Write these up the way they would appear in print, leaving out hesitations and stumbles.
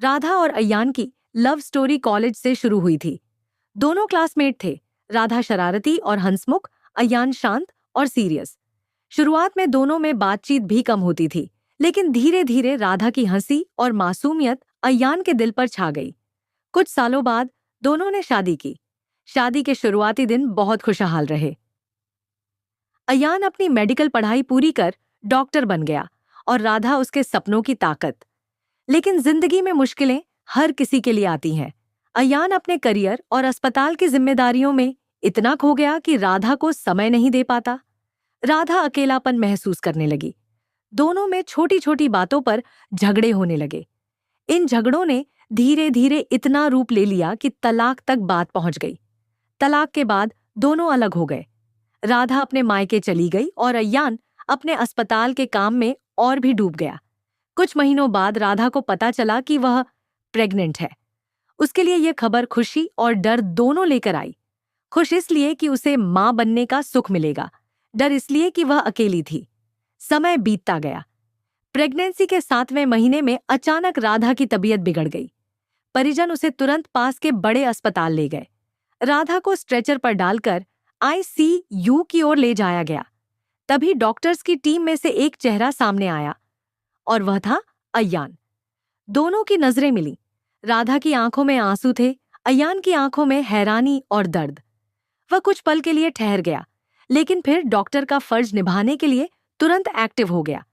राधा और अय्यान की love story college से शुरू हुई थी। दोनों क्लासमेट थे। राधा शरारती और हंसमुख, अय्यान शांत और सीरियस। शुरुआत में दोनों में बातचीत भी कम होती थी, लेकिन धीरे धीरे राधा की हंसी और मासूमियत अय्यान के दिल पर छा गई। कुछ सालों बाद दोनों ने शादी की। शादी के शुरुआती दिन बहुत खुशहाल रहे। अय्यान अपनी मेडिकल पढ़ाई पूरी कर डॉक्टर बन गया और राधा उसके सपनों की ताकत। लेकिन जिंदगी में मुश्किलें हर किसी के लिए आती हैं। अय्यान अपने करियर और अस्पताल की जिम्मेदारियों में इतना खो गया कि राधा को समय नहीं दे पाता। राधा अकेलापन महसूस करने लगी। दोनों में छोटी छोटी बातों पर झगड़े होने लगे। इन झगड़ों ने धीरे धीरे इतना रूप ले लिया कि तलाक तक बात पहुंच गई। तलाक के बाद दोनों अलग हो गए। राधा अपने मायके चली गई और अय्यान अपने अस्पताल के काम में और भी डूब गया। कुछ महीनों बाद राधा को पता चला कि वह प्रेग्नेंट है। उसके लिए यह खबर खुशी और डर दोनों लेकर आई। खुश इसलिए कि उसे मां बनने का सुख मिलेगा, डर इसलिए कि वह अकेली थी। समय बीतता गया। प्रेगनेंसी के 7वें महीने में अचानक राधा की तबीयत बिगड़ गई। परिजन उसे तुरंत पास के बड़े अस्पताल ले गए। राधा को स्ट्रेचर पर डालकर आईसीयू की ओर ले जाया गया। तभी डॉक्टर्स की टीम में से एक चेहरा सामने आया और वह था अय्यान। दोनों की नजरें मिलीं। राधा की आंखों में आंसू थे, अय्यान की आंखों में हैरानी और दर्द। वह कुछ पल के लिए ठहर गया, लेकिन फिर डॉक्टर का फर्ज निभाने के लिए तुरंत एक्टिव हो गया।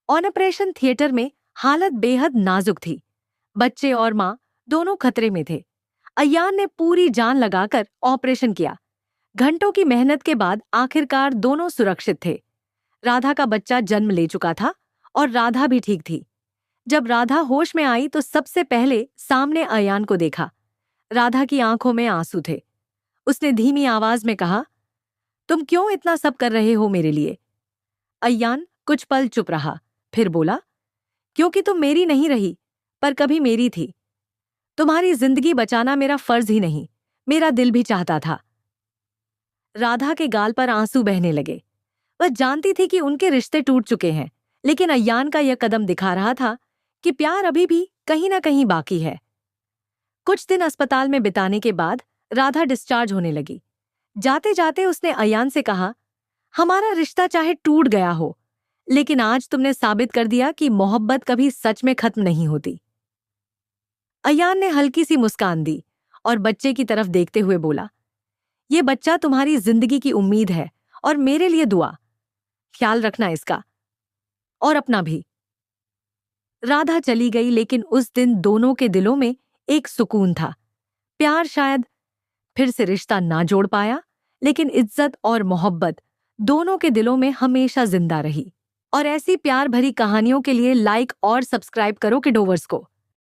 ऑपरेशन थिएटर में हालत बेहद नाजुक थी। बच्चे और मां दोनों खतरे में थे। अय्यान ने पूरी जान लगाकर ऑपरेशन किया। घंटों की मेहनत के बाद आखिरकार दोनों सुरक्षित थे। राधा का बच्चा जन्म ले चुका था और राधा भी ठीक थी। जब राधा होश में आई तो सबसे पहले सामने अय्यान को देखा। राधा की आंखों में आंसू थे। उसने धीमी आवाज में कहा, तुम क्यों इतना सब कर रहे हो मेरे लिए? अय्यान कुछ पल चुप रहा, फिर बोला, क्योंकि तुम मेरी नहीं रही, पर कभी मेरी थी। तुम्हारी जिंदगी बचाना मेरा फर्ज ही नहीं, मेरा दिल भी चाहता था। राधा के गाल पर आंसू बहने लगे। वह जानती थी कि उनके रिश्ते टूट चुके हैं, लेकिन अय्यान का यह कदम दिखा रहा था कि प्यार अभी भी कहीं ना कहीं बाकी है। कुछ दिन अस्पताल में बिताने के बाद राधा डिस्चार्ज होने लगी। जाते जाते उसने अय्यान से कहा, हमारा रिश्ता चाहे टूट गया हो, लेकिन आज तुमने साबित कर दिया कि मोहब्बत कभी सच में खत्म नहीं होती। अय्यान ने हल्की सी मुस्कान दी और बच्चे की तरफ देखते हुए बोला, ये बच्चा तुम्हारी जिंदगी की उम्मीद है और मेरे लिए दुआ। ख्याल रखना इसका और अपना भी। राधा चली गई, लेकिन उस दिन दोनों के दिलों में एक सुकून था। प्यार शायद फिर से रिश्ता ना जोड़ पाया, लेकिन इज्जत और मोहब्बत दोनों के दिलों में हमेशा जिंदा रही। और ऐसी प्यार भरी कहानियों के लिए लाइक और सब्सक्राइब करो किडोवर्स को।